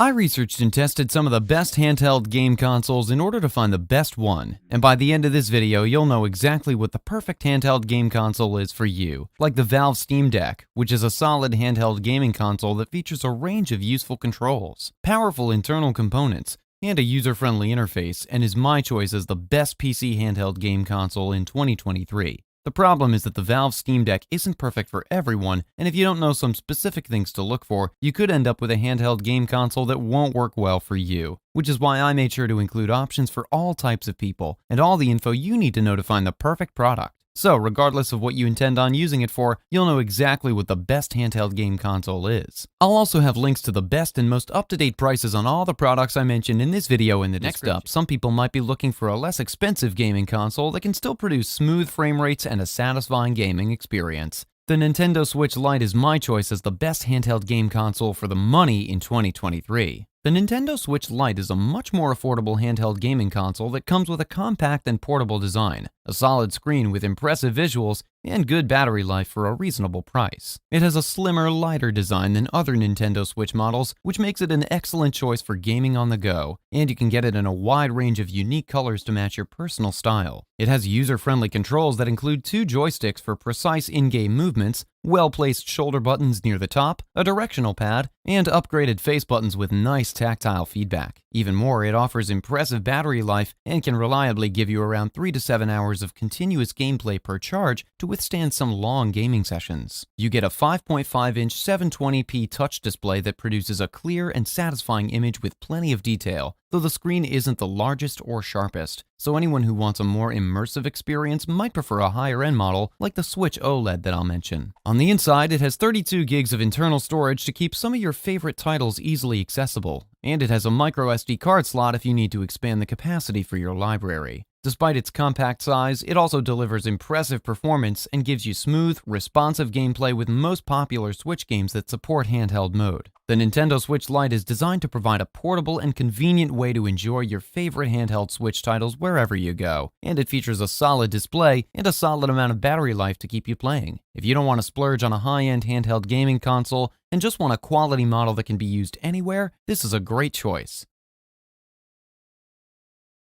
I researched and tested some of the best handheld game consoles in order to find the best one, and by the end of this video you'll know exactly what the perfect handheld game console is for you, like the Valve Steam Deck, which is a solid handheld gaming console that features a range of useful controls, powerful internal components, and a user-friendly interface, and is my choice as the best PC handheld game console in 2023. The problem is that the Valve Steam Deck isn't perfect for everyone, and if you don't know some specific things to look for, you could end up with a handheld game console that won't work well for you. Which is why I made sure to include options for all types of people, and all the info you need to know to find the perfect product. So, regardless of what you intend on using it for, you'll know exactly what the best handheld game console is. I'll also have links to the best and most up-to-date prices on all the products I mentioned in this video in the description. Next up, some people might be looking for a less expensive gaming console that can still produce smooth frame rates and a satisfying gaming experience. The Nintendo Switch Lite is my choice as the best handheld game console for the money in 2023. The Nintendo Switch Lite is a much more affordable handheld gaming console that comes with a compact and portable design, a solid screen with impressive visuals, and good battery life for a reasonable price. It has a slimmer, lighter design than other Nintendo Switch models, which makes it an excellent choice for gaming on the go, and you can get it in a wide range of unique colors to match your personal style. It has user-friendly controls that include 2 joysticks for precise in-game movements, well-placed shoulder buttons near the top, a directional pad, and upgraded face buttons with nice tactile feedback. Even more, it offers impressive battery life and can reliably give you around 3 to 7 hours of continuous gameplay per charge to withstand some long gaming sessions. You get a 5.5-inch 720p touch display that produces a clear and satisfying image with plenty of detail, though the screen isn't the largest or sharpest, so anyone who wants a more immersive experience might prefer a higher-end model like the Switch OLED that I'll mention. On the inside, it has 32 gigs of internal storage to keep some of your favorite titles easily accessible, and it has a micro SD card slot if you need to expand the capacity for your library. Despite its compact size, it also delivers impressive performance and gives you smooth, responsive gameplay with most popular Switch games that support handheld mode. The Nintendo Switch Lite is designed to provide a portable and convenient way to enjoy your favorite handheld Switch titles wherever you go, and it features a solid display and a solid amount of battery life to keep you playing. If you don't want to splurge on a high-end handheld gaming console and just want a quality model that can be used anywhere, this is a great choice.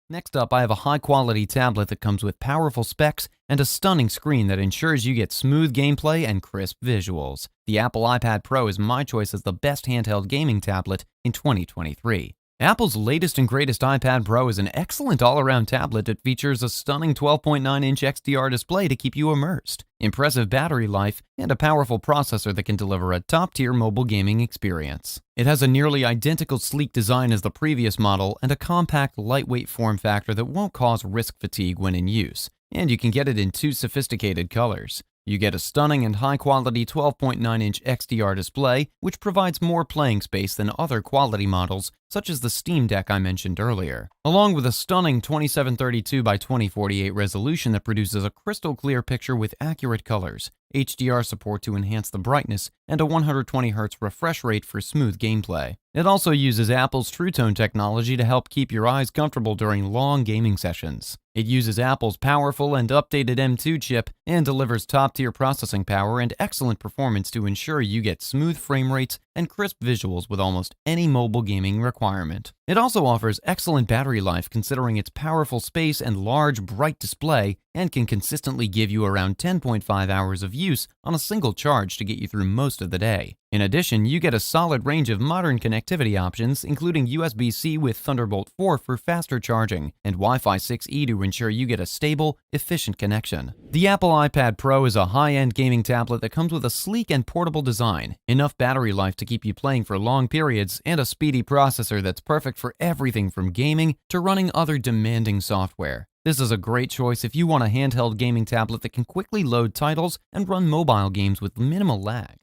Next up, I have a high-quality tablet that comes with powerful specs and a stunning screen that ensures you get smooth gameplay and crisp visuals. The Apple iPad Pro is my choice as the best handheld gaming tablet in 2023. Apple's latest and greatest iPad Pro is an excellent all-around tablet that features a stunning 12.9-inch XDR display to keep you immersed, impressive battery life, and a powerful processor that can deliver a top-tier mobile gaming experience. It has a nearly identical sleek design as the previous model and a compact, lightweight form factor that won't cause wrist fatigue when in use, and you can get it in 2 sophisticated colors. You get a stunning and high-quality 12.9-inch XDR display, which provides more playing space than other quality models, such as the Steam Deck I mentioned earlier, along with a stunning 2732 by 2048 resolution that produces a crystal-clear picture with accurate colors, HDR support to enhance the brightness, and a 120Hz refresh rate for smooth gameplay. It also uses Apple's True Tone technology to help keep your eyes comfortable during long gaming sessions. It uses Apple's powerful and updated M2 chip and delivers top-tier processing power and excellent performance to ensure you get smooth frame rates and crisp visuals with almost any mobile gaming requirement. It also offers excellent battery life considering its powerful space and large, bright display, and can consistently give you around 10.5 hours of use on a single charge to get you through most of the day. In addition, you get a solid range of modern connectivity options, including USB-C with Thunderbolt 4 for faster charging, and Wi-Fi 6E to ensure you get a stable, efficient connection. The Apple iPad Pro is a high-end gaming tablet that comes with a sleek and portable design, enough battery life to keep you playing for long periods, and a speedy processor that's perfect for everything from gaming to running other demanding software. This is a great choice if you want a handheld gaming tablet that can quickly load titles and run mobile games with minimal lag.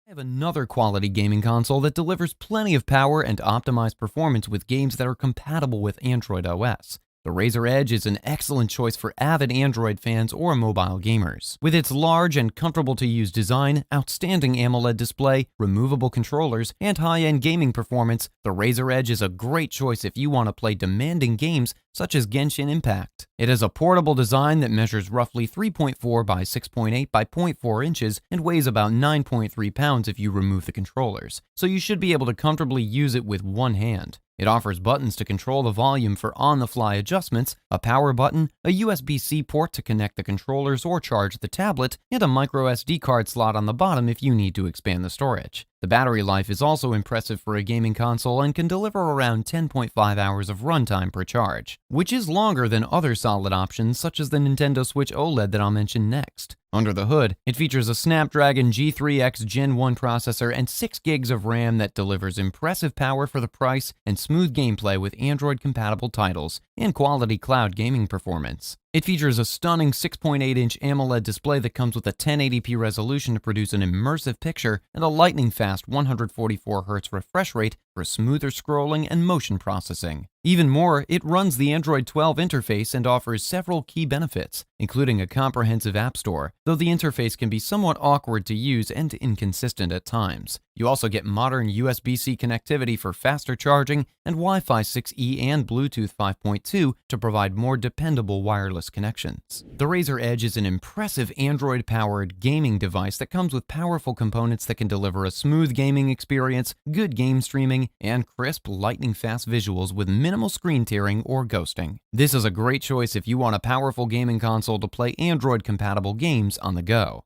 I have another quality gaming console that delivers plenty of power and optimized performance with games that are compatible with Android OS. The Razer Edge is an excellent choice for avid Android fans or mobile gamers. With its large and comfortable-to-use design, outstanding AMOLED display, removable controllers, and high-end gaming performance, the Razer Edge is a great choice if you want to play demanding games such as Genshin Impact. It has a portable design that measures roughly 3.4 by 6.8 by 0.4 inches and weighs about 9.3 pounds if you remove the controllers, so you should be able to comfortably use it with one hand. It offers buttons to control the volume for on-the-fly adjustments, a power button, a USB-C port to connect the controllers or charge the tablet, and a microSD card slot on the bottom if you need to expand the storage. The battery life is also impressive for a gaming console and can deliver around 10.5 hours of runtime per charge, which is longer than other solid options such as the Nintendo Switch OLED that I'll mention next. Under the hood, it features a Snapdragon G3X Gen 1 processor and 6 gigs of RAM that delivers impressive power for the price and smooth gameplay with Android-compatible titles and quality cloud gaming performance. It features a stunning 6.8-inch AMOLED display that comes with a 1080p resolution to produce an immersive picture and a lightning-fast 144Hz refresh rate for smoother scrolling and motion processing. Even more, it runs the Android 12 interface and offers several key benefits, including a comprehensive app store, though the interface can be somewhat awkward to use and inconsistent at times. You also get modern USB-C connectivity for faster charging and Wi-Fi 6E and Bluetooth 5.2 to provide more dependable wireless connections. The Razer Edge is an impressive Android-powered gaming device that comes with powerful components that can deliver a smooth gaming experience, good game streaming, and crisp, lightning-fast visuals with minimal screen tearing or ghosting. This is a great choice if you want a powerful gaming console to play Android-compatible games on the go.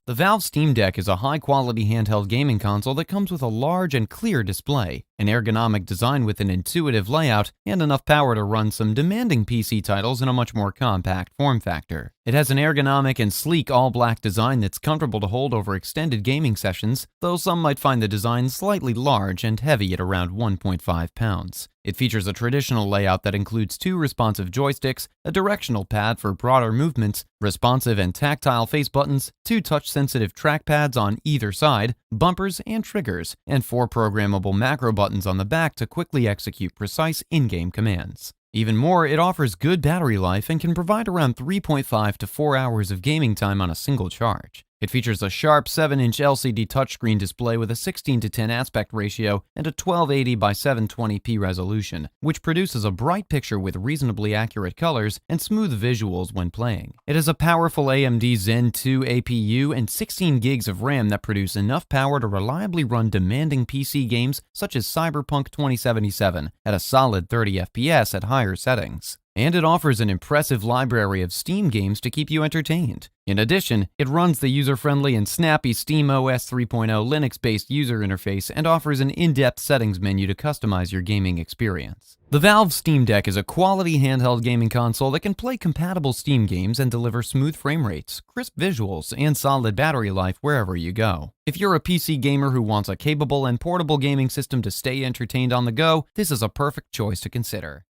The Valve Steam Deck is a high-quality handheld gaming console that comes with a large and clear display, an ergonomic design with an intuitive layout, and enough power to run some demanding PC titles in a much more compact form factor. It has an ergonomic and sleek all-black design that's comfortable to hold over extended gaming sessions, though some might find the design slightly large and heavy at around 1.5 pounds. It features a traditional layout that includes 2 responsive joysticks, a directional pad for broader movements, responsive and tactile face buttons, 2 touch-sensitive trackpads on either side, bumpers and triggers, and 4 programmable macro buttons on the back to quickly execute precise in-game commands. Even more, it offers good battery life and can provide around 3.5 to 4 hours of gaming time on a single charge. It features a sharp 7-inch LCD touchscreen display with a 16:10 aspect ratio and a 1280 by 720p resolution, which produces a bright picture with reasonably accurate colors and smooth visuals when playing. It has a powerful AMD Zen 2 APU and 16 gigs of RAM that produce enough power to reliably run demanding PC games such as Cyberpunk 2077 at a solid 30 FPS at higher settings. And it offers an impressive library of Steam games to keep you entertained. In addition, it runs the user-friendly and snappy SteamOS 3.0 Linux-based user interface and offers an in-depth settings menu to customize your gaming experience. The Valve Steam Deck is a quality handheld gaming console that can play compatible Steam games and deliver smooth frame rates, crisp visuals, and solid battery life wherever you go. If you're a PC gamer who wants a capable and portable gaming system to stay entertained on the go, this is a perfect choice to consider.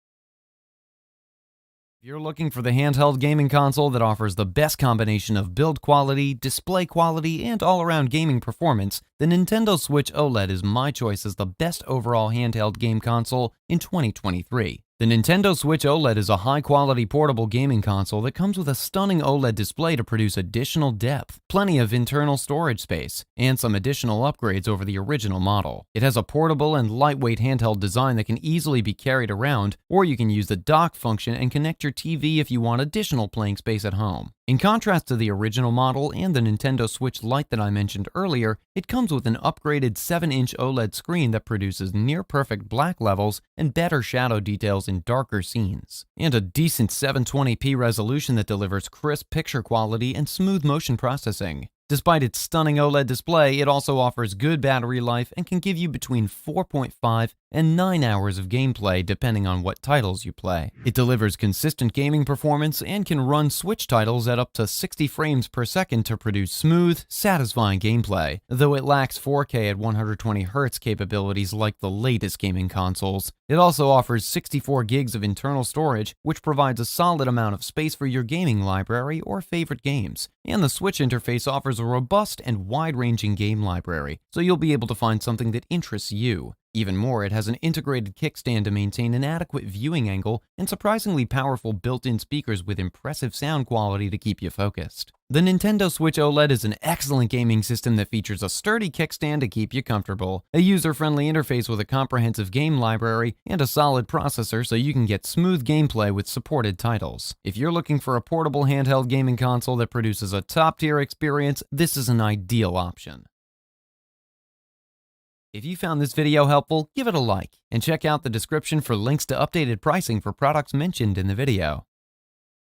If you're looking for the handheld gaming console that offers the best combination of build quality, display quality, and all-around gaming performance, the Nintendo Switch OLED is my choice as the best overall handheld game console in 2023. The Nintendo Switch OLED is a high-quality portable gaming console that comes with a stunning OLED display to produce additional depth, plenty of internal storage space, and some additional upgrades over the original model. It has a portable and lightweight handheld design that can easily be carried around, or you can use the dock function and connect your TV if you want additional playing space at home. In contrast to the original model and the Nintendo Switch Lite that I mentioned earlier, it comes with an upgraded 7-inch OLED screen that produces near-perfect black levels and better shadow details in darker scenes, and a decent 720p resolution that delivers crisp picture quality and smooth motion processing. Despite its stunning OLED display, it also offers good battery life and can give you between 4.5 and 9 hours of gameplay depending on what titles you play. It delivers consistent gaming performance and can run Switch titles at up to 60 frames per second to produce smooth, satisfying gameplay, though it lacks 4K at 120Hz capabilities like the latest gaming consoles. It also offers 64 gigs of internal storage, which provides a solid amount of space for your gaming library or favorite games. And the Switch interface offers a robust and wide-ranging game library, so you'll be able to find something that interests you. Even more, it has an integrated kickstand to maintain an adequate viewing angle and surprisingly powerful built-in speakers with impressive sound quality to keep you focused. The Nintendo Switch OLED is an excellent gaming system that features a sturdy kickstand to keep you comfortable, a user-friendly interface with a comprehensive game library, and a solid processor so you can get smooth gameplay with supported titles. If you're looking for a portable handheld gaming console that produces a top-tier experience, this is an ideal option. If you found this video helpful, give it a like, and check out the description for links to updated pricing for products mentioned in the video.